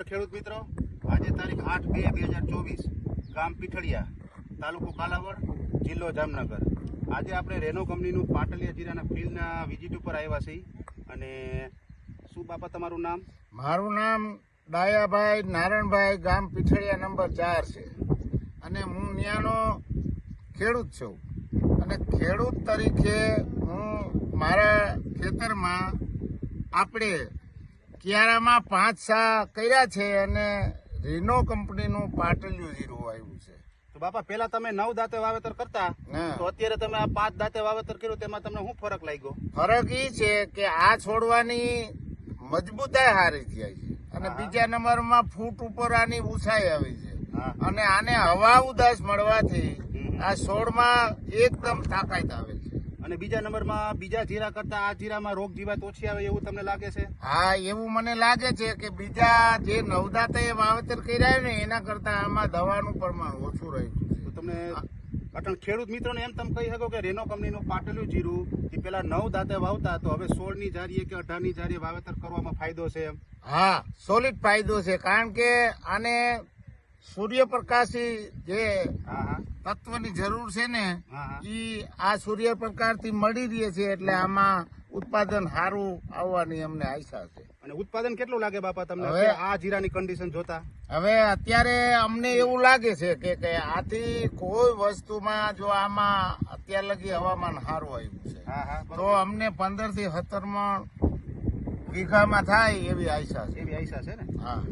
ખેડૂત મિત્રો, આજે તારીખ 8/2/2024, ગામ પીઠળિયા, તાલુકો કાલાવડ, જિલ્લો જામનગર. આજે આપણે રેનો કંપનીનું પાટલિયા જીરાના ફિલ્ડના વિઝિટ ઉપર આવ્યા છીએ. અને શું બાપા તમારું નામ? મારું નામ ડાયાભાઈ નારણભાઈ, ગામ પીઠળિયા નંબર 4 છે. અને હું ત્યાંનો ખેડૂત છું. અને ખેડૂત તરીકે હું મારા ખેતરમાં આપણે કિયારામાં 5 સા કર્યા છે અને રેનો કંપનીનું પાટલિયું જીરું આવ્યું છે. તો બાપા, પહેલા તમે 9 દાંતે વાવેતર કરતા, હા. તો અત્યારે તમે આ 5 દાંતે વાવેતર કર્યું, તેમાં તમને શું ફરક લાગ્યો? ફરક એ છે કે આ છોડવાની મજબૂતાઈ સારી થઈ છે અને બીજા નંબરમાં ફૂટ ઉપર આની ઊંચાઈ આવી છે. હા. અને આને હવા ઉદાસ મળવાથી આ છોડમાં એકદમ તાકાત આવે છે. અને બીજા નંબરમાં બીજા જીરા કરતા આ જીરામાં રોગ જીવાત ઓછી આવે એવું તમને લાગે છે? હા, એવું મને લાગે છે કે બીજા જે નવદાતે વાવેતર કર્યા ને એના કરતા આમાં દવાનું પ્રમાણ ઓછું રહ્યું છે. તો તમને અટણ ખેડૂત મિત્રોને એમ તમે કહી શકો કે રેનો કંપનીનું પાટલિયું જીરું એ પેલા 9 દાંતે વાવતા, તો હવે 16ની જારીએ કે 18ની જારીએ વાવેતર કરવામાં ફાયદો છે એમ? હા, સોલિડ ફાયદો છે. કારણ કે આને સૂર્યપ્રકાશી જે તત્વની જરૂર છે ને ઈ આ સૂર્યપ્રકાશ થી મળી રહે છે, એટલે આમાં ઉત્પાદન સારું આવવાની અમને આશા છે. અને ઉત્પાદન કેટલું લાગે બાપા તમને હવે આ જીરાની કન્ડિશન જોતા? હવે અત્યારે અમને એવું લાગે છે કે આથી કોઈ વસ્તુમાં જો આમાં અત્યાર લગી હવામાન સારું આવ્યું છે તો અમને 15 થી 17 મણ વીઘામાં થાય એવી આશા છે. એવી આશા છે ને? હા.